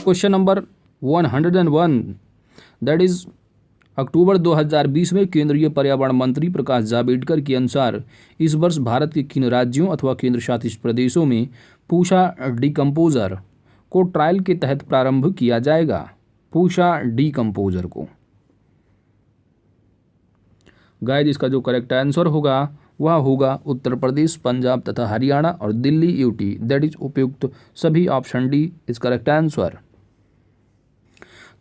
Question number 101, that is अक्टूबर 2020 में केंद्रीय पर्यावरण मंत्री प्रकाश जावड़ेकर के अनुसार इस वर्ष भारत के किन राज्यों अथवा केंद्र शासित प्रदेशों में पूषा डिकम्पोजर को ट्रायल के तहत प्रारंभ किया जाएगा? पूषा डिकम्पोजर को गाइस, इसका जो करेक्ट आंसर होगा वह होगा उत्तर प्रदेश, पंजाब तथा हरियाणा और दिल्ली यूटी, दैट इज उपयुक्त सभी option D is correct answer.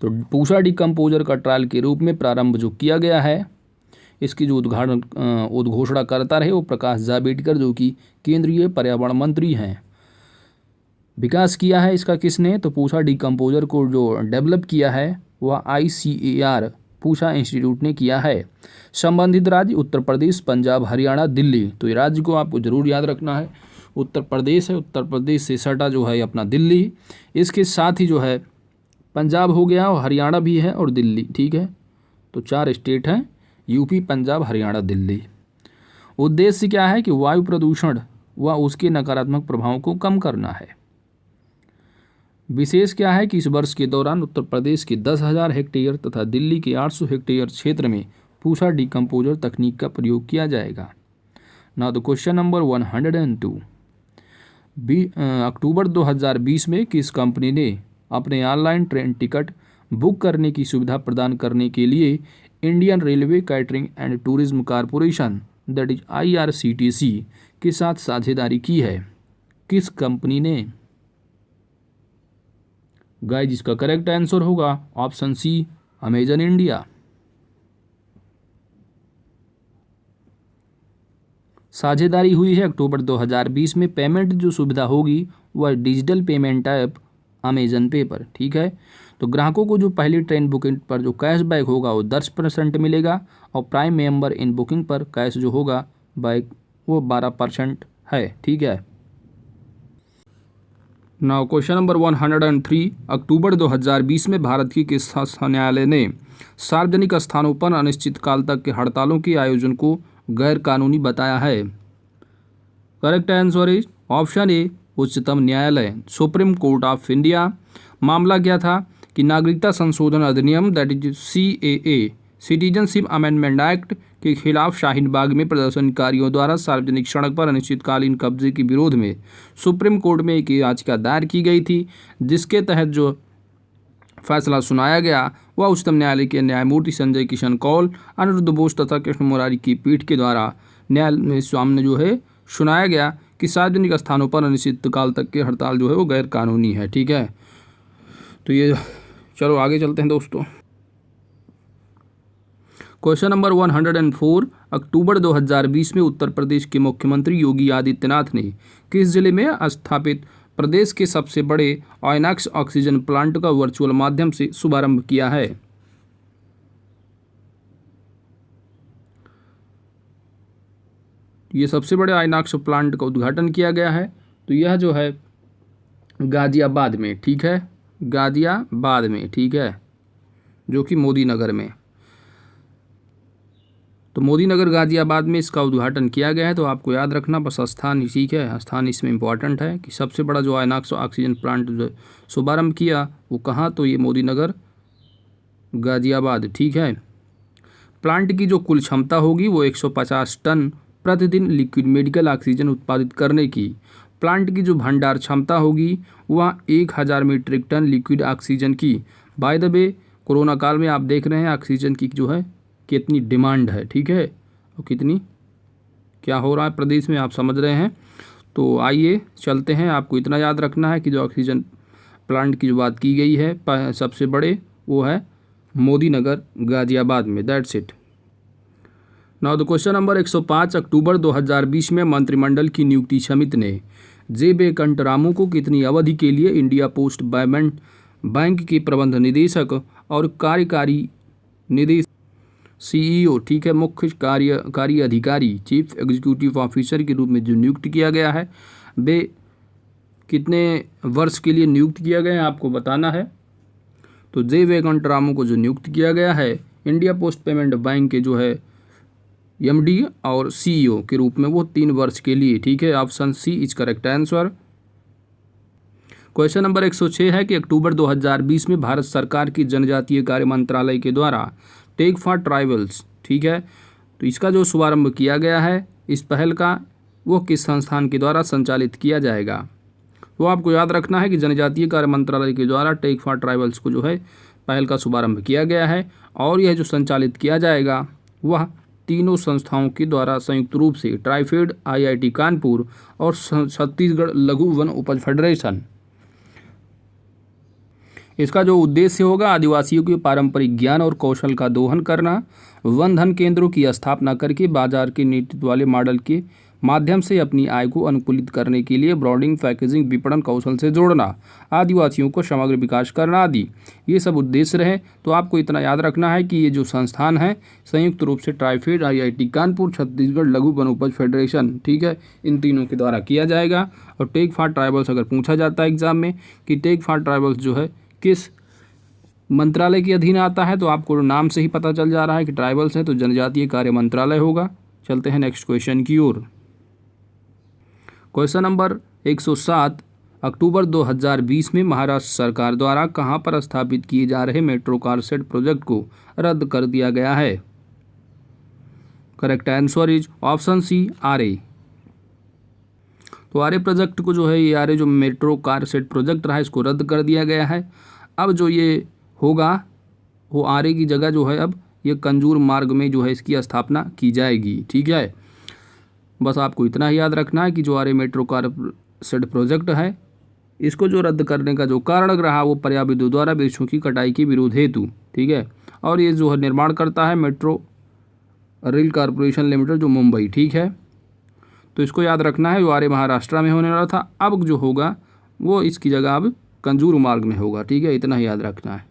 तो पूषा डिकम्पोजर का ट्रायल के रूप में प्रारंभ जो किया गया है, इसकी जो उद्घोषणा करता रहे वो प्रकाश जावड़ेकर, जो कि केंद्रीय पर्यावरण मंत्री हैं। विकास किया है इसका किसने? तो पूषा डिकम्पोजर को जो डेवलप किया है वह ICAR पूषा इंस्टीट्यूट ने किया है। संबंधित राज्य उत्तर प्रदेश, पंजाब, हरियाणा, दिल्ली। तो ये राज्य को आपको जरूर याद रखना है, उत्तर प्रदेश है, उत्तर प्रदेश से सटा जो है अपना दिल्ली, इसके साथ ही जो है पंजाब हो गया और हरियाणा भी है और दिल्ली, ठीक है। तो 4 स्टेट हैं, यूपी, पंजाब, हरियाणा, दिल्ली। उद्देश्य क्या है कि वायु प्रदूषण व उसके नकारात्मक प्रभावों को कम करना है। विशेष क्या है कि इस वर्ष के दौरान उत्तर प्रदेश के 10,000 हेक्टेयर तथा दिल्ली के 800 हेक्टेयर क्षेत्र में पूषा डिकम्पोजर तकनीक का प्रयोग किया जाएगा। नाउ द क्वेश्चन नंबर 102, अक्टूबर 2020 में किस कंपनी ने अपने ऑनलाइन ट्रेन टिकट बुक करने की सुविधा प्रदान करने के लिए Indian railway catering and tourism corporation, that is IRCTC के साथ साझेदारी की है? किस कंपनी ने? गाइस, जिसका करेक्ट आंसर होगा ऑप्शन सी, अमेजन इंडिया। साझेदारी हुई है अक्टूबर 2020 में। पेमेंट जो सुविधा होगी वह डिजिटल पेमेंट ऐप अमेजन पे पर, ठीक है। तो ग्राहकों को जो पहली ट्रेन बुकिंग पर जो कैशबैक होगा वो 10% मिलेगा और प्राइम मेंबर इन बुकिंग पर कैश जो होगा बैक वो 12% है, ठीक है। नाउ क्वेश्चन नंबर 103, अक्टूबर 2020 में भारत की किस न्यायालय ने सार्वजनिक स्थानों पर अनिश्चितकाल तक के हड़तालों के आयोजन को गैर कानूनी बताया है? Correct answer is option A, उच्चतम न्यायालय, सुप्रीम कोर्ट ऑफ इंडिया। मामला क्या था कि नागरिकता संशोधन अधिनियम, that is CAA, citizenship amendment act के खिलाफ शाहीन बाग में प्रदर्शनकारियों द्वारा सार्वजनिक सड़क पर अनिश्चितकालीन कब्जे के विरोध में सुप्रीम कोर्ट में एक याचिका दायर की गई थी, जिसके तहत जो फैसला सुनाया गया वह उच्चतम न्यायालय के न्यायमूर्ति संजय किशन कौल, अनिरुद्ध बोस तथा कृष्ण मुरारी की पीठ के द्वारा न्यायालय में सामने जो है सुनाया गया कि सार्वजनिक स्थानों पर अनिश्चितकाल तक की हड़ताल जो है वो गैर कानूनी है, ठीक है। तो ये चलो आगे चलते हैं दोस्तों। क्वेश्चन नंबर 104, अक्टूबर 2020 में उत्तर प्रदेश के मुख्यमंत्री योगी आदित्यनाथ ने किस जिले में स्थापित प्रदेश के सबसे बड़े आइनॉक्स ऑक्सीजन प्लांट का वर्चुअल माध्यम से शुभारंभ किया है? ये सबसे बड़े आइनॉक्स प्लांट का उद्घाटन किया गया है, तो यह जो है गाजियाबाद में, ठीक है, गाजियाबाद में, ठीक है, जो कि मोदी नगर में। तो मोदी नगर गाजियाबाद में इसका उद्घाटन किया गया है। तो आपको याद रखना बस स्थान ही, ठीक है, स्थान इसमें इंपॉर्टेंट है कि सबसे बड़ा जो आइनॉक्स ऑक्सीजन प्लांट जो शुभारंभ किया वो कहाँ? तो ये मोदी नगर गाजियाबाद, ठीक है। प्लांट की जो कुल क्षमता होगी वो 150 टन प्रतिदिन लिक्विड मेडिकल ऑक्सीजन उत्पादित करने की। प्लांट की जो भंडार क्षमता होगी वह 1000 मीट्रिक टन लिक्विड ऑक्सीजन की। बाय द वे, कोरोना काल में आप देख रहे हैं ऑक्सीजन की जो है कितनी डिमांड है, ठीक है, और कितनी क्या हो रहा है प्रदेश में आप समझ रहे हैं। तो आइए चलते हैं। आपको इतना याद रखना है कि जो ऑक्सीजन प्लांट की जो बात की गई है सबसे बड़े, वो है मोदी नगर गाजियाबाद में, that's it. Now the question number 105, अक्टूबर 2020 में मंत्रिमंडल की नियुक्ति समिति ने जे वेंकटरामू को कितनी अवधि के लिए इंडिया पोस्ट पेमेंट बैंक के प्रबंध निदेशक और कार्यकारी निदेशक CEO, ठीक है, मुख्य कार्यकारी अधिकारी, चीफ एग्जीक्यूटिव ऑफिसर के रूप में जो नियुक्त किया गया है, वे कितने वर्ष के लिए नियुक्त किया गया है आपको बताना है। तो जे वेंकटरामू को जो नियुक्त किया गया है इंडिया पोस्ट पेमेंट बैंक के जो है MD और CEO के रूप में, वो 3 वर्ष के लिए, ठीक है। Option C is correct answer. Question number 106 है कि अक्टूबर 2020 में भारत सरकार की जनजातीय कार्य मंत्रालय के द्वारा टेक फॉर ट्राइबल्स, ठीक है, तो इसका जो शुभारंभ किया गया है इस पहल का, वो किस संस्थान के द्वारा संचालित किया जाएगा। तो आपको याद रखना है कि जनजातीय कार्य मंत्रालय के द्वारा टेक फॉर ट्राइबल्स को जो है पहल का शुभारंभ किया गया है और यह जो संचालित किया जाएगा वह तीनों संस्थाओं के द्वारा संयुक्त रूप से ट्राइफेड, IIT कानपुर और छत्तीसगढ़ लघु वन उपज फेडरेशन। इसका जो उद्देश्य होगा आदिवासियों के पारंपरिक ज्ञान और कौशल का दोहन करना, वन धन केंद्रों की स्थापना करके बाजार के नेतृत्व वाले मॉडल के माध्यम से अपनी आय को अनुकूलित करने के लिए ब्रांडिंग, पैकेजिंग, विपणन कौशल से जोड़ना, आदिवासियों को समग्र विकास करना आदि ये सब उद्देश्य रहे। तो आपको इतना याद रखना है कि ये जो संस्थान है संयुक्त रूप से ट्राइफेड, IIT कानपुर, छत्तीसगढ़ लघु वन उपज फेडरेशन, ठीक है, इन तीनों के द्वारा किया जाएगा। और टेक फॉर ट्राइबल्स अगर पूछा जाता है एग्जाम में कि टेक फॉर ट्राइबल्स जो है किस मंत्रालय के अधीन आता है, तो आपको नाम से ही पता चल जा रहा है कि ट्राइबल्स है तो जनजातीय कार्य मंत्रालय होगा। चलते हैं नेक्स्ट क्वेश्चन की ओर। क्वेश्चन नंबर 107, अक्टूबर 2020 में महाराष्ट्र सरकार द्वारा कहां पर स्थापित किए जा रहे मेट्रो कार सेट प्रोजेक्ट को रद्द कर दिया गया है। Correct answer is option C, RA. तो आरए प्रोजेक्ट को जो है ये आरए जो मेट्रो कार सेट प्रोजेक्ट रहा इसको रद्द कर दिया गया है। अब जो ये होगा वो आरए की जगह जो है अब ये कंजूर मार्ग में जो है इसकी स्थापना की जाएगी, ठीक है। बस आपको इतना ही याद रखना है कि जो RA metro car set project है इसको जो रद्द करने का जो कारण रहा वो पर्यावरण द्वारा वृक्षों की कटाई के विरोध हेतु, ठीक है। और ये जो है निर्माण करता है मेट्रो रेल कॉरपोरेशन लिमिटेड जो मुंबई, ठीक है। तो इसको याद रखना है, जो आरए महाराष्ट्र में होने वाला था अब जो होगा वो इसकी जगह अब कंजूर मार्ग में होगा, ठीक है, इतना ही याद रखना है।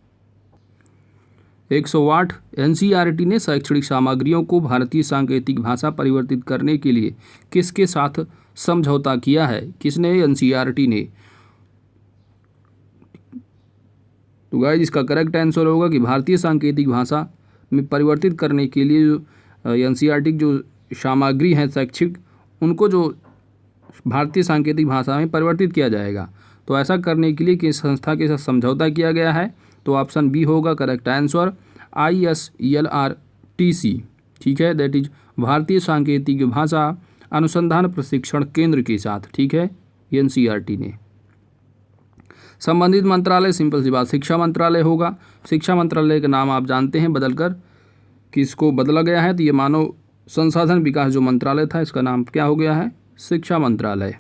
108, NCERT ने शैक्षणिक सामग्रियों को भारतीय सांकेतिक भाषा परिवर्तित करने के लिए किसके साथ समझौता किया है। किसने? NCERT ने। तो गाइस इसका करेक्ट आंसर होगा कि भारतीय सांकेतिक भाषा में परिवर्तित करने के लिए जो NCERT जो सामग्री है शैक्षिक उनको जो भारतीय सांकेतिक भाषा में परिवर्तित किया जाएगा। तो ऐसा करने के लिए किस संस्था के साथ समझौता किया गया है, तो ऑप्शन बी होगा करेक्ट आंसर, ISELRTC, ठीक है, दैट इज भारतीय सांकेतिक भाषा अनुसंधान प्रशिक्षण केंद्र के साथ, ठीक है, NCERT ने। संबंधित मंत्रालय सिंपल सी बात शिक्षा मंत्रालय होगा। शिक्षा मंत्रालय का नाम आप जानते हैं बदलकर किसको बदला गया है, तो ये मानव संसाधन विकास जो मंत्रालय था इसका नाम क्या हो गया है, शिक्षा मंत्रालय।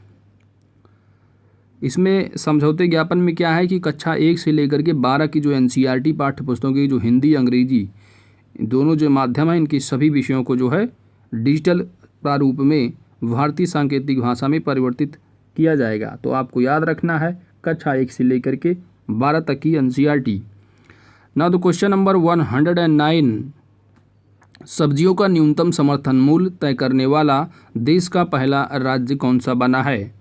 इसमें समझौते ज्ञापन में क्या है कि कक्षा 1 से लेकर के 12 की जो NCERT पाठ्य पुस्तकों की जो हिंदी अंग्रेजी दोनों जो माध्यम है इनकी सभी विषयों को जो है डिजिटल प्रारूप में भारतीय सांकेतिक भाषा में परिवर्तित किया जाएगा। तो आपको याद रखना है कक्षा 1 से लेकर के 12 तक की NCERT। ना तो क्वेश्चन नंबर 109, सब्जियों का न्यूनतम समर्थन मूल्य तय करने वाला देश का पहला राज्य कौन सा बना है।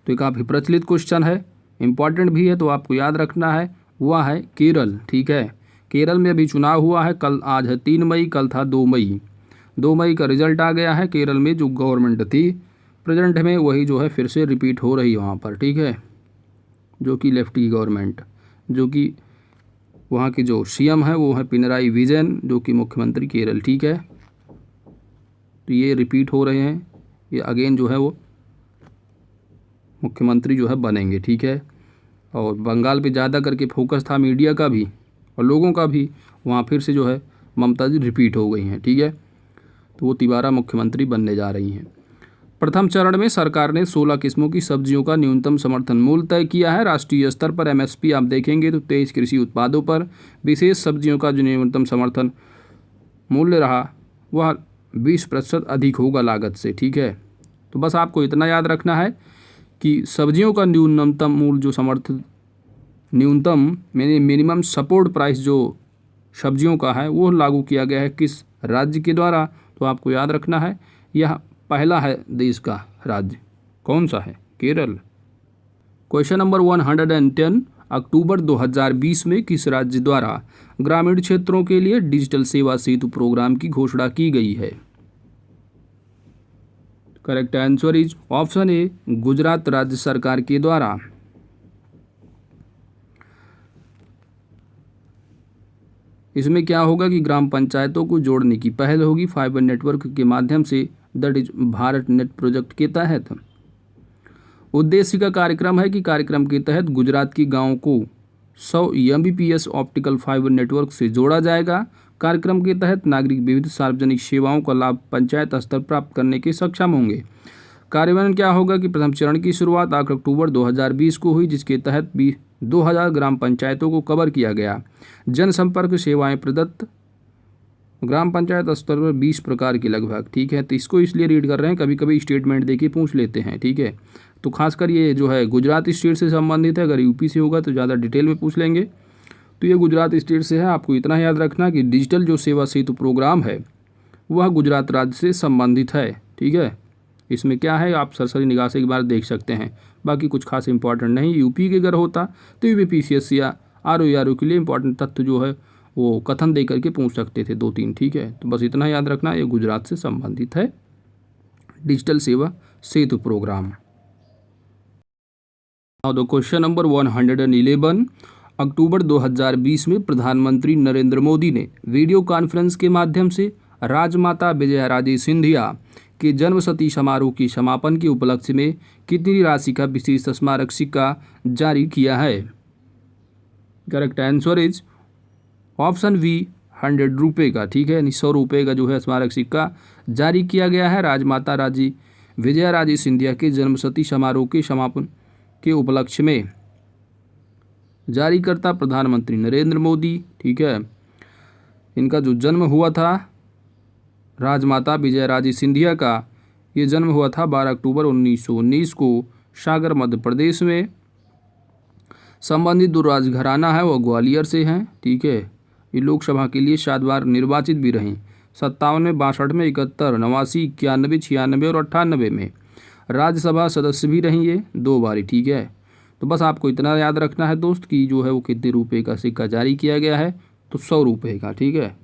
तो ये काफ़ी प्रचलित क्वेश्चन है, इम्पॉर्टेंट भी है, तो आपको याद रखना है वह है केरल, ठीक है। केरल में अभी चुनाव हुआ है, कल आज है 3 मई, कल था 2 मई। 2 मई का रिजल्ट आ गया है। केरल में जो गवर्नमेंट थी प्रेजेंट में वही जो है फिर से रिपीट हो रही है वहाँ पर, ठीक है, जो कि लेफ्ट की गवर्नमेंट, जो कि वहाँ की जो CM है वो है पिनराई विजयन जो कि मुख्यमंत्री केरल, ठीक है। तो ये रिपीट हो रहे हैं, ये अगेन जो है वो मुख्यमंत्री जो है बनेंगे, ठीक है। और बंगाल पे ज़्यादा करके फोकस था मीडिया का भी और लोगों का भी, वहाँ फिर से जो है ममता जी रिपीट हो गई हैं, ठीक है। तो वो तिबारा मुख्यमंत्री बनने जा रही हैं। प्रथम चरण में सरकार ने 16 किस्मों की सब्जियों का न्यूनतम समर्थन मूल्य तय किया है। राष्ट्रीय स्तर पर MSP आप देखेंगे तो 23 कृषि उत्पादों पर विशेष सब्जियों का जो न्यूनतम समर्थन मूल्य रहा वह 20% अधिक होगा लागत से, ठीक है। तो बस आपको इतना याद रखना है कि सब्जियों का न्यूनतम मूल्य जो समर्थन न्यूनतम मिनिमम सपोर्ट प्राइस जो सब्जियों का है वो लागू किया गया है किस राज्य के द्वारा। तो आपको याद रखना है यह पहला है देश का राज्य, कौन सा है, केरल। क्वेश्चन नंबर 110, अक्टूबर 2020 में किस राज्य द्वारा ग्रामीण क्षेत्रों के लिए डिजिटल सेवा सेतु प्रोग्राम की घोषणा की गई है। Correct answer is option A, Gujarat राज्य सरकार के द्वारा। इसमें क्या होगा कि ग्राम पंचायतों को जोड़ने की पहल होगी फाइबर नेटवर्क के माध्यम से, that is Bharat net project के तहत। उद्देश्य का कार्यक्रम है कि कार्यक्रम के तहत गुजरात के गांवों को 100 Mbps ऑप्टिकल फाइबर नेटवर्क से जोड़ा जाएगा। कार्यक्रम के तहत नागरिक विविध सार्वजनिक सेवाओं का लाभ पंचायत स्तर प्राप्त करने के सक्षम होंगे। कार्यान्वयन क्या होगा कि प्रथम चरण की शुरुआत 8 अक्टूबर 2020 को हुई, जिसके तहत भी 2000 ग्राम पंचायतों को कवर किया गया। जनसंपर्क सेवाएं प्रदत्त ग्राम पंचायत स्तर पर 20 प्रकार की लगभग, ठीक है। तो इसको इसलिए रीड कर रहे हैं, कभी कभी स्टेटमेंट देखिए पूछ लेते हैं, ठीक है। तो खासकर ये जो है गुजरात स्टेट से संबंधित है, अगर यूपी से होगा तो ज़्यादा डिटेल में पूछ लेंगे। तो ये गुजरात स्टेट से है। आपको इतना याद रखना कि डिजिटल जो सेवा सेतु प्रोग्राम है वह गुजरात राज्य से संबंधित है, ठीक है। इसमें क्या है आप सरसरी निगाह से एक बार देख सकते हैं, बाकी कुछ खास इंपॉर्टेंट नहीं। यूपी के अगर होता तो यूपीपीसीएस या आरओ के लिए इंपॉर्टेंट तथ्य जो है वो कथन दे करके पूछ सकते थे 2-3, ठीक है। तो बस इतना याद रखना, ये गुजरात से संबंधित है digital Seva Setu program. Now the question number 111। October 2020 में प्रधानमंत्री नरेंद्र मोदी ने वीडियो कॉन्फ्रेंस के माध्यम से राजमाता विजयाराजे सिंधिया के जन्मशती समारोह के समापन के उपलक्ष्य में कितनी राशि का विशेष स्मारक सिक्का जारी किया है? Correct answer is option B 100 रुपये का, ठीक है। यानी 100 रुपये का जो है स्मारक सिक्का जारी किया गया है राजमाता राजी विजयाराजे सिंधिया के जन्मशती समारोह के समापन के उपलक्ष्य में। जारीकर्ता प्रधानमंत्री नरेंद्र मोदी, ठीक है। इनका जो जन्म हुआ था राजमाता विजयाराजे सिंधिया का, ये जन्म हुआ था 12 अक्टूबर 1919 को सागर मध्य प्रदेश में। संबंधित जो राजघराना है वो ग्वालियर से हैं, ठीक है। ये लोकसभा के लिए 7 बार निर्वाचित भी रहीं, 57 में, 62 में, 71, 89, 91, 96 और 98 में। राज्यसभा सदस्य भी रही ये 2 बार, ठीक है। तो बस आपको इतना याद रखना है दोस्त कि जो है वो कितने रुपए का सिक्का जारी किया गया है, तो 100 रुपये का, ठीक है।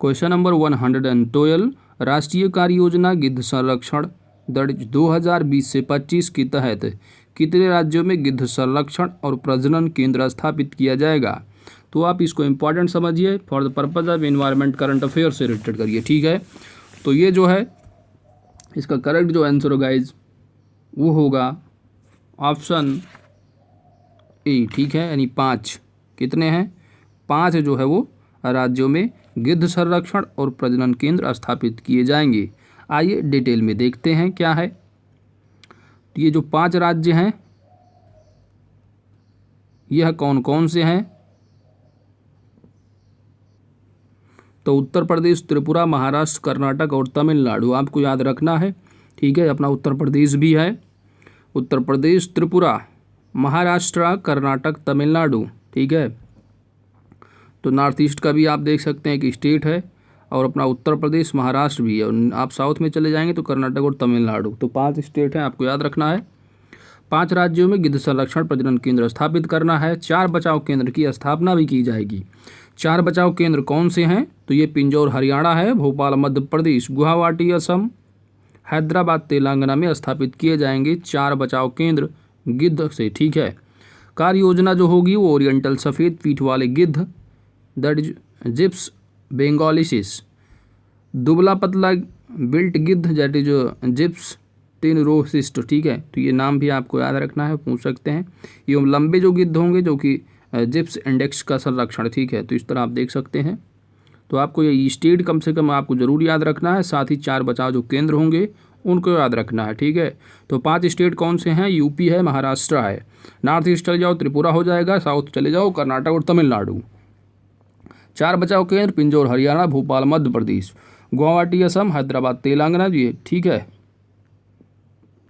Question number 112। राष्ट्रीय कार्य योजना गिद्ध संरक्षण 2020 से 25 के तहत कितने राज्यों में गिद्ध संरक्षण और प्रजनन केंद्र स्थापित किया जाएगा? तो आप इसको इम्पॉर्टेंट समझिए, for the purpose of environment current affair से रिलेटेड करिए, ठीक है। तो ये जो है इसका करेक्ट जो आंसर होगा गाइज वो होगा ऑप्शन ए, ठीक है। यानी 5 कितने हैं? 5 जो है वो राज्यों में गिद्ध संरक्षण और प्रजनन केंद्र स्थापित किए जाएंगे। आइए डिटेल में देखते हैं क्या है। ये जो 5 राज्य हैं यह कौन कौन से हैं? तो उत्तर प्रदेश, त्रिपुरा, महाराष्ट्र, कर्नाटक और तमिलनाडु आपको याद रखना है, ठीक है। अपना उत्तर प्रदेश भी है, उत्तर प्रदेश, त्रिपुरा, महाराष्ट्र, कर्नाटक, तमिलनाडु, ठीक है। तो नॉर्थ ईस्ट का भी आप देख सकते हैं कि स्टेट है, और अपना उत्तर प्रदेश, महाराष्ट्र भी है। और आप साउथ में चले जाएंगे तो कर्नाटक और तमिलनाडु। तो 5 स्टेट हैं, आपको याद रखना है। 5 राज्यों में गिद्ध संरक्षण प्रजनन केंद्र स्थापित करना है। 4 बचाव केंद्र की स्थापना भी की जाएगी। 4 बचाव केंद्र कौन से हैं? तो ये पिंजौर हरियाणा है, भोपाल मध्य प्रदेश, गुवाहाटी असम, हैदराबाद तेलंगाना में स्थापित किए जाएंगे 4 बचाव केंद्र गिद्ध से, ठीक है। कार्य योजना जो होगी वो ओरिएंटल सफ़ेद पीठ वाले गिद्ध, दैट इज जिप्स बेंगोलिसिस, दुबला पतला बिल्ट गिद्ध, दैट इज जिप्स टेनुरोसिस्ट, ठीक है। तो ये नाम भी आपको याद रखना है, पूछ सकते हैं। ये लंबे जो गिद्ध होंगे जो कि जिप्स इंडेक्स का संरक्षण, ठीक है। तो इस तरह आप देख सकते हैं। तो आपको ये स्टेट कम से कम आपको जरूर याद रखना है, साथ ही 4 बचाव जो केंद्र होंगे उनको याद रखना है, ठीक है। तो 5 स्टेट कौन से हैं? यूपी है, महाराष्ट्र है, नॉर्थ ईस्ट चले जाओ त्रिपुरा हो जाएगा, साउथ चले जाओ कर्नाटक और तमिलनाडु। 4 बचाव केंद्र पिंजौर हरियाणा, भोपाल मध्य प्रदेश, गुवाहाटी असम, हैदराबाद तेलंगाना, ये ठीक है।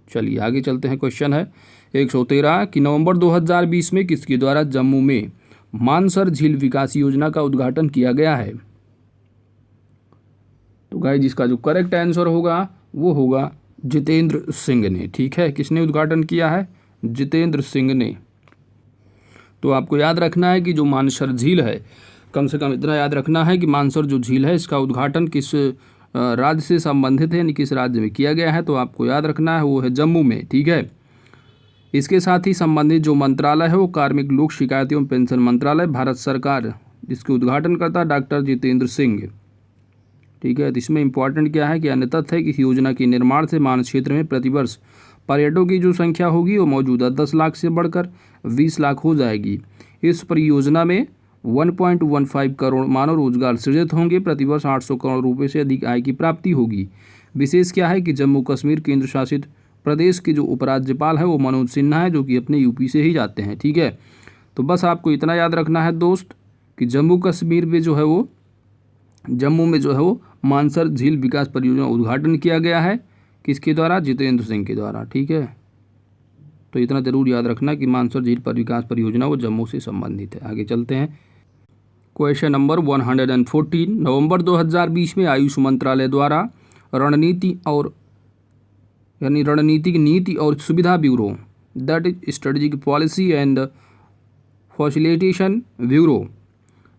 चलिए आगे चलते हैं। क्वेश्चन है 113 कि नवंबर 2020 में किसके द्वारा जम्मू में मानसर झील विकास योजना का उद्घाटन किया गया है? तो गाइस जिसका जो करेक्ट आंसर होगा वो होगा जितेंद्र सिंह ने, ठीक है। किसने उद्घाटन किया है? जितेंद्र सिंह ने। तो आपको याद रखना है कि जो मानसर झील है, कम से कम इतना याद रखना है कि मानसर जो झील है इसका उद्घाटन किस राज्य से संबंधित है, यानी किस राज्य में किया गया है। तो आपको याद रखना है वो है जम्मू में, ठीक है। इसके साथ ही संबंधित जो मंत्रालय है वो कार्मिक लोक शिकायत एवं पेंशन मंत्रालय, भारत सरकार, जिसके उद्घाटन करता डॉक्टर जितेंद्र सिंह। ठीक है, तो इसमें इम्पॉर्टेंट क्या है कि अन्य तथ्य है कि इस योजना के निर्माण से मानस क्षेत्र में प्रतिवर्ष पर्यटकों की जो संख्या होगी वो मौजूदा 10 लाख से बढ़कर 20 लाख हो जाएगी। इस परियोजना में 1.15 करोड़ मानव रोजगार सृजित होंगे। प्रतिवर्ष 800 करोड़ रुपए से अधिक आय की प्राप्ति होगी। विशेष क्या है कि जम्मू कश्मीर केंद्र शासित प्रदेश के जो उपराज्यपाल है वो मनोज सिन्हा है, जो कि अपने यूपी से ही जाते हैं। ठीक है, तो बस आपको इतना याद रखना है दोस्त कि जम्मू कश्मीर में जो है वो जम्मू में जो है वो मानसर झील विकास परियोजना उद्घाटन किया गया है। किसके द्वारा? जितेंद्र सिंह के द्वारा। ठीक है, तो इतना जरूर याद रखना कि मानसर झील पर विकास परियोजना वो जम्मू से संबंधित है। आगे चलते हैं। Question number 114। नवंबर 2020 में आयुष मंत्रालय द्वारा रणनीतिक नीति और सुविधा bureau that is strategic policy and facilitation bureau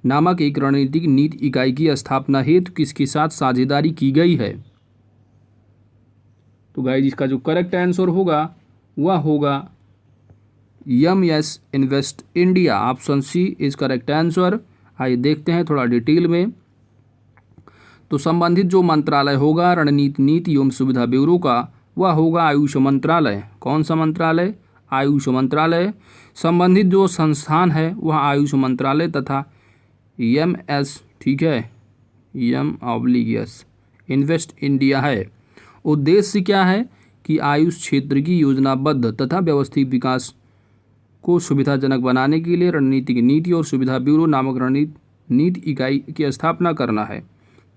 नामक एक रणनीतिक नीति इकाई की स्थापना हेतु किसके साथ साझेदारी की गई है? तो गाइस इसका जो करेक्ट आंसर होगा वह होगा MS Invest India. Option C is correct answer. आइए देखते हैं थोड़ा डिटेल में। तो संबंधित जो मंत्रालय होगा रणनीति नीति एवं सुविधा ब्यूरो का वह होगा आयुष मंत्रालय। कौन सा मंत्रालय? आयुष मंत्रालय। संबंधित जो संस्थान है वह आयुष मंत्रालय तथा MS, ठीक है, MS इन्वेस्ट इंडिया है। उद्देश्य क्या है कि आयुष क्षेत्र की योजनाबद्ध तथा व्यवस्थित विकास को सुविधाजनक बनाने के लिए रणनीतिक नीति और सुविधा ब्यूरो नामक रणनीति नीति इकाई की स्थापना करना है।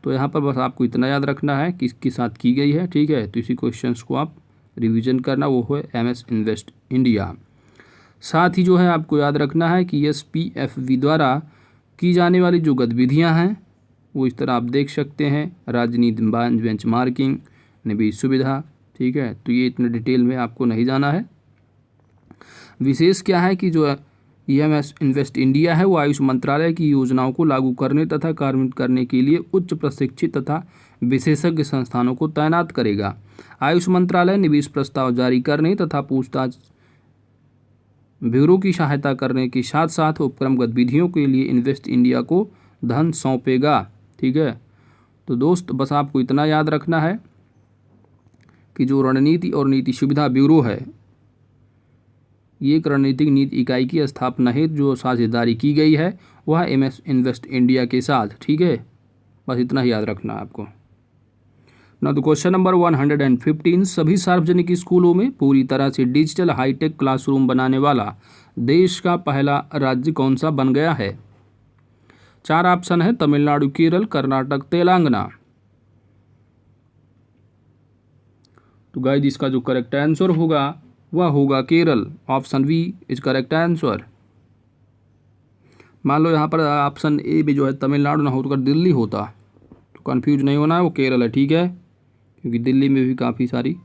तो यहाँ पर बस आपको इतना याद रखना है कि इसके साथ की गई है। ठीक है, तो इसी क्वेश्चंस को आप रिवीजन करना, वो है MS इन्वेस्ट इंडिया। साथ ही जो है आपको याद रखना है कि SPFV द्वारा की जाने वाली जो गतिविधियाँ हैं वो इस तरह आप देख सकते हैं। राजनीति बेंचमार्किंग, निवेश सुविधा। ठीक है, तो ये इतने डिटेल में आपको नहीं जाना है। विशेष क्या है कि जो MS इन्वेस्ट इंडिया है वो आयुष मंत्रालय की योजनाओं को लागू करने तथा कार्यान्वित करने के लिए उच्च प्रशिक्षित तथा विशेषज्ञ संस्थानों को तैनात करेगा। आयुष मंत्रालय निवेश प्रस्ताव जारी करने तथा पूछताछ ब्यूरो की सहायता करने के साथ साथ उपक्रम गतिविधियों के लिए इन्वेस्ट इंडिया को धन सौंपेगा। ठीक है, तो दोस्त बस आपको इतना याद रखना है कि जो रणनीति और नीति सुविधा ब्यूरो है ये एक रणनीतिक नीति इकाई की स्थापना हेतु जो साझेदारी की गई है वह MS इन्वेस्ट इंडिया के साथ। ठीक है, बस इतना ही याद रखना है आपको ना। तो क्वेश्चन नंबर 115। सभी सार्वजनिक स्कूलों में पूरी तरह से डिजिटल हाईटेक क्लासरूम बनाने वाला देश का पहला राज्य कौन सा बन गया है? 4 ऑप्शन है, तमिलनाडु, केरल, कर्नाटक, तेलंगाना। तो गाइस इसका जो करेक्ट आंसर होगा वह होगा Kerala. Option B is correct answer. मान लो यहाँ पर ऑप्शन ए भी जो है तमिलनाडु ना होकर दिल्ली होता तो कंफ्यूज नहीं होना है, वो केरल है। ठीक है, क्योंकि दिल्ली में भी काफ़ी सारी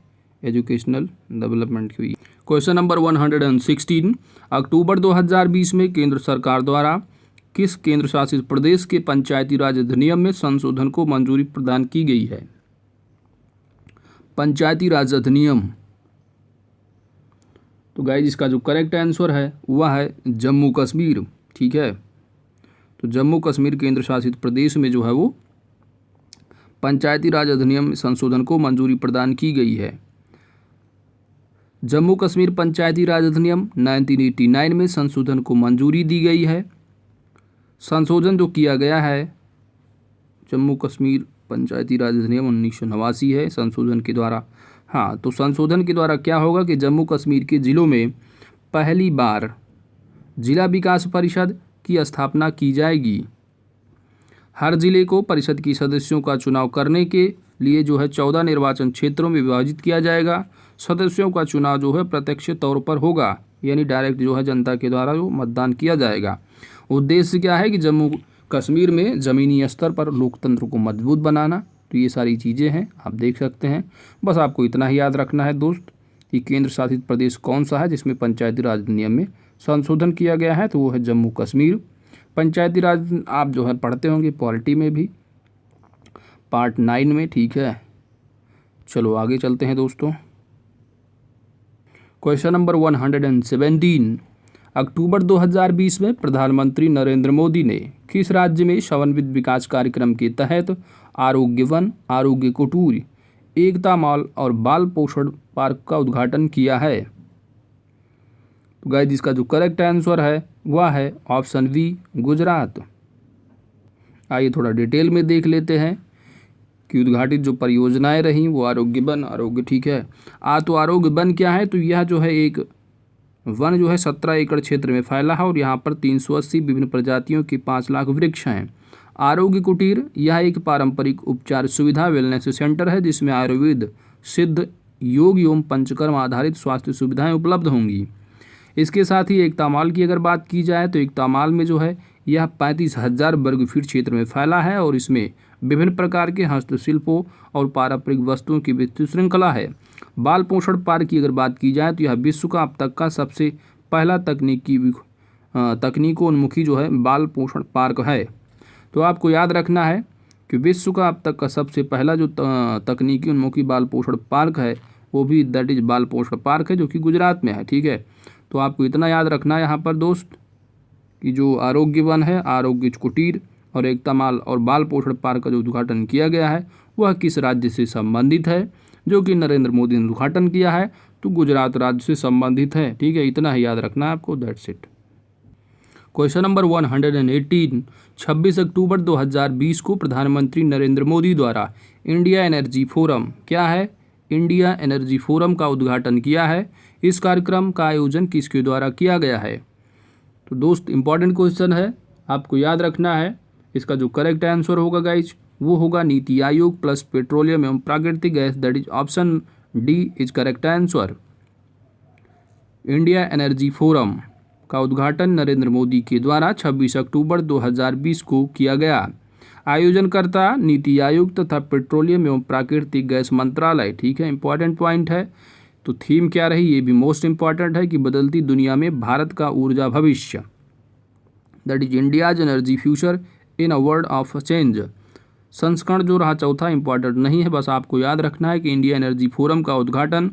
एजुकेशनल डेवलपमेंट हुई। Question number 116। अक्टूबर 2020 में केंद्र सरकार द्वारा किस केंद्र शासित प्रदेश के पंचायती राज अधिनियम में संशोधन को मंजूरी प्रदान की गई है? पंचायती राज अधिनियम। तो गाइस इसका जो करेक्ट आंसर है वह है जम्मू कश्मीर। ठीक है, तो जम्मू कश्मीर केंद्र शासित प्रदेश में जो है वो पंचायती राज अधिनियम में संशोधन को मंजूरी प्रदान की गई है। जम्मू कश्मीर पंचायती राज अधिनियम 1989 में संशोधन को मंजूरी दी गई है। संशोधन जो किया गया है जम्मू कश्मीर पंचायती राज अधिनियम 1989 है संशोधन के द्वारा। हाँ, तो संशोधन के द्वारा क्या होगा कि जम्मू कश्मीर के ज़िलों में पहली बार जिला विकास परिषद की स्थापना की जाएगी। हर जिले को परिषद की सदस्यों का चुनाव करने के लिए जो है 14 निर्वाचन क्षेत्रों में विभाजित किया जाएगा। सदस्यों का चुनाव जो है प्रत्यक्ष तौर पर होगा, यानी डायरेक्ट जो है जनता के द्वारा जो मतदान किया जाएगा। उद्देश्य क्या है कि जम्मू कश्मीर में ज़मीनी स्तर पर लोकतंत्र को मजबूत बनाना। तो ये सारी चीज़ें हैं, आप देख सकते हैं। बस आपको इतना ही याद रखना है दोस्त कि केंद्र शासित प्रदेश कौन सा है जिसमें पंचायती राज अधिनियम में संशोधन किया गया है, तो वो है जम्मू कश्मीर। पंचायती राज आप जो है पढ़ते होंगे पॉलिटी में भी, पार्ट 9 में। ठीक है, चलो आगे चलते हैं दोस्तों। Question number 117। अक्टूबर 2020 में प्रधानमंत्री नरेंद्र मोदी ने किस राज्य में समन्वित विकास कार्यक्रम के तहत आरोग्य वन, आरोग्य कुटीर, एकता मॉल और बाल पोषण पार्क का उद्घाटन किया है? तो गाइस इसका जो करेक्ट आंसर है वह है ऑप्शन बी, गुजरात। आइए थोड़ा डिटेल में देख लेते हैं कि उद्घाटित जो परियोजनाएं रहीं वो आरोग्य वन, आरोग्य, ठीक है। तो आरोग्य वन क्या है? तो यह जो है एक वन जो है 17 एकड़ क्षेत्र में फैला है और यहाँ पर 380 विभिन्न प्रजातियों के 5 लाख वृक्ष हैं। आरोग्य कुटीर यह एक पारंपरिक उपचार सुविधा वेलनेस सेंटर है जिसमें आयुर्वेद, सिद्ध, योग एवं पंचकर्म आधारित स्वास्थ्य सुविधाएं उपलब्ध होंगी। इसके साथ ही एकता मॉल की अगर बात की जाए तो एकता मॉल में जो है यह 35,000 वर्ग फीट क्षेत्र में फैला है और इसमें विभिन्न प्रकार के हस्तशिल्पों और पारंपरिक वस्तुओं की विस्तृत श्रृंखला है। बाल पोषण पार्क की अगर बात की जाए तो यह विश्व का अब तक का सबसे पहला तकनीकोन्मुखी जो है बाल पोषण पार्क है। तो आपको याद रखना है कि विश्व का अब तक का सबसे पहला जो तकनीकी उन्मुखी बाल पोषण पार्क है वो भी दैट इज बाल पोषण पार्क है जो कि गुजरात में है, ठीक है। तो आपको इतना याद रखना है यहाँ पर दोस्त कि जो आरोग्य वन है, आरोग्य कुटीर और एकता मॉल और बाल पोषण पार्क का जो उद्घाटन किया गया है वह किस राज्य से संबंधित है, जो कि नरेंद्र मोदी ने उद्घाटन किया है, तो गुजरात राज्य से संबंधित है, ठीक है। इतना ही याद रखना है आपको, दैट्स इट। क्वेश्चन नंबर 118, 26 अक्टूबर 2020 को प्रधानमंत्री नरेंद्र मोदी द्वारा इंडिया एनर्जी फोरम, क्या है? इंडिया एनर्जी फोरम का उद्घाटन किया है। इस कार्यक्रम का आयोजन किसके द्वारा किया गया है? तो दोस्त इंपॉर्टेंट क्वेश्चन है, आपको याद रखना है। इसका जो करेक्ट आंसर होगा गाइज वो होगा नीति आयोग प्लस पेट्रोलियम एवं प्राकृतिक gas, that is option D is correct answer. India energy forum का उद्घाटन नरेंद्र मोदी के द्वारा 26 अक्टूबर 2020 को किया गया। आयोजनकर्ता नीति आयोग तथा पेट्रोलियम एवं प्राकृतिक गैस मंत्रालय, ठीक है। इंपॉर्टेंट पॉइंट है। तो थीम क्या रही ये भी मोस्ट इंपॉर्टेंट है कि बदलती दुनिया में भारत का ऊर्जा भविष्य, that is India's energy future in a world of change. संस्करण जो रहा चौथा इंपॉर्टेंट नहीं है, बस आपको याद रखना है कि इंडिया एनर्जी फोरम का उद्घाटन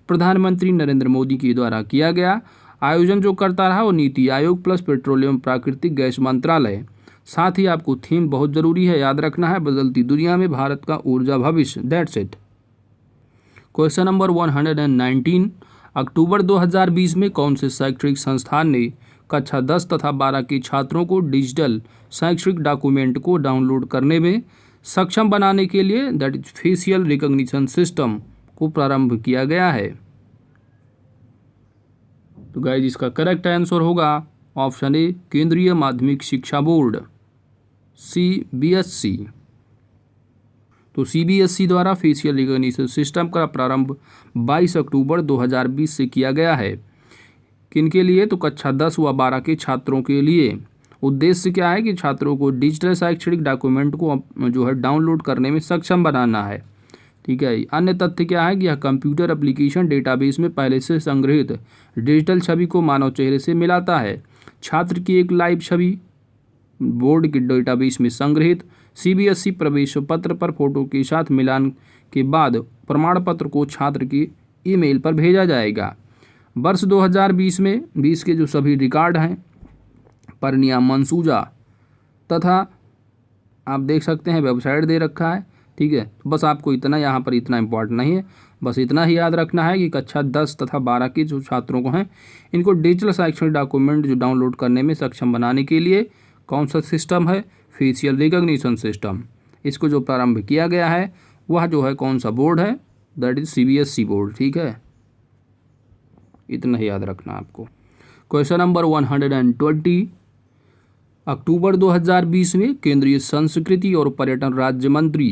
प्रधानमंत्री नरेंद्र मोदी के द्वारा किया गया। आयोजन जो करता रहा वो नीति आयोग प्लस पेट्रोलियम प्राकृतिक गैस मंत्रालय। साथ ही आपको थीम बहुत ज़रूरी है, याद रखना है, बदलती दुनिया में भारत का ऊर्जा भविष्य, दैट्स इट। क्वेश्चन नंबर 119, अक्टूबर 2020 में कौन से शैक्षणिक संस्थान ने कक्षा 10 तथा 12 के छात्रों को डिजिटल शैक्षणिक डॉक्यूमेंट को डाउनलोड करने में सक्षम बनाने के लिए that is facial recognition system को प्रारंभ किया गया है? तो गाइज इसका करेक्ट आंसर होगा ऑप्शन ए, केंद्रीय माध्यमिक शिक्षा बोर्ड, CBSE। तो CBSE द्वारा फेशियल रिकॉग्निशन सिस्टम का प्रारंभ 22 अक्टूबर 2020 से किया गया है। किनके लिए? तो कक्षा 10 व 12 के छात्रों के लिए। उद्देश्य क्या है कि छात्रों को डिजिटल शैक्षणिक डॉक्यूमेंट को जो है डाउनलोड करने में सक्षम बनाना है, ठीक है। अन्य तथ्य क्या है कि यह कंप्यूटर एप्लीकेशन डेटाबेस में पहले से संग्रहित डिजिटल छवि को मानव चेहरे से मिलाता है। छात्र की एक लाइव छवि बोर्ड के डेटाबेस में संग्रहित CBSE प्रवेश पत्र पर फोटो के साथ मिलान के बाद प्रमाण पत्र को छात्र के ईमेल पर भेजा जाएगा। वर्ष 2020 में 20 के जो सभी रिकॉर्ड हैं परिणाम मंसूजा तथा आप देख सकते हैं वेबसाइट दे रखा है, ठीक है। तो बस आपको इतना यहाँ पर इतना इम्पोर्टेंट नहीं है, बस इतना ही याद रखना है कि कक्षा 10 तथा 12 के जो छात्रों को हैं इनको डिजिटल शैक्षणिक डॉक्यूमेंट जो डाउनलोड करने में सक्षम बनाने के लिए कौन सा सिस्टम है? Facial recognition system. इसको जो प्रारंभ किया गया है वह जो है कौन सा बोर्ड है? दैट इज CBSE बोर्ड, ठीक है। इतना ही याद रखना आपको। क्वेश्चन नंबर 120, अक्टूबर 2020 में केंद्रीय संस्कृति और पर्यटन राज्य मंत्री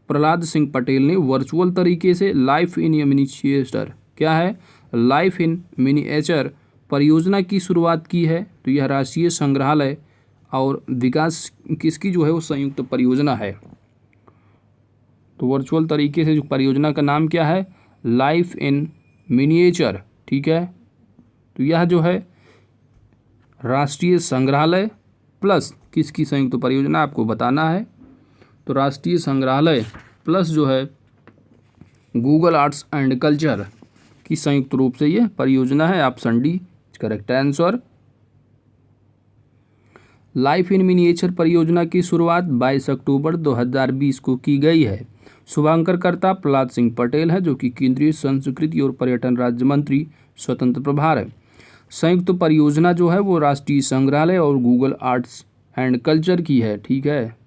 प्रहलाद सिंह पटेल ने वर्चुअल तरीके से लाइफ इन मिनिएचर, क्या है? लाइफ इन मिनिएचर परियोजना की शुरुआत की है। तो यह राष्ट्रीय संग्रहालय और विकास किसकी जो है वो संयुक्त परियोजना है। तो वर्चुअल तरीके से जो परियोजना का नाम क्या है? लाइफ इन मिनिएचर, ठीक है। तो यह जो है राष्ट्रीय संग्रहालय प्लस किसकी संयुक्त परियोजना आपको बताना है। तो राष्ट्रीय संग्रहालय प्लस जो है गूगल आर्ट्स एंड कल्चर की संयुक्त रूप से ये परियोजना है, option D correct answer. Life in miniature परियोजना की शुरुआत 22 अक्टूबर 2020 को की गई है। शुभांकरकर्ता प्रहलाद सिंह पटेल है, जो कि केंद्रीय संस्कृति और पर्यटन राज्य मंत्री, स्वतंत्र प्रभार है। संयुक्त परियोजना जो है वो राष्ट्रीय संग्रहालय और गूगल आर्ट्स एंड कल्चर की है। ठीक है।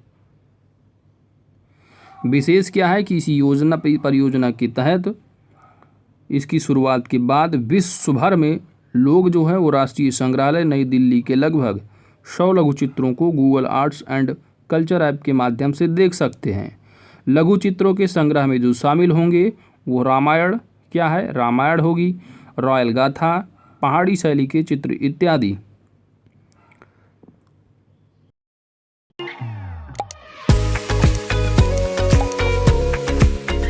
विशेष क्या है कि इसी परियोजना के तहत इसकी शुरुआत के बाद विश्व भर में लोग जो है वो राष्ट्रीय संग्रहालय नई दिल्ली के लगभग 100 लघु चित्रों को Google arts and culture app के माध्यम से देख सकते हैं। लघु चित्रों के संग्रह में जो शामिल होंगे वो रामायण होगी, रॉयल गाथा, पहाड़ी शैली के चित्र इत्यादि।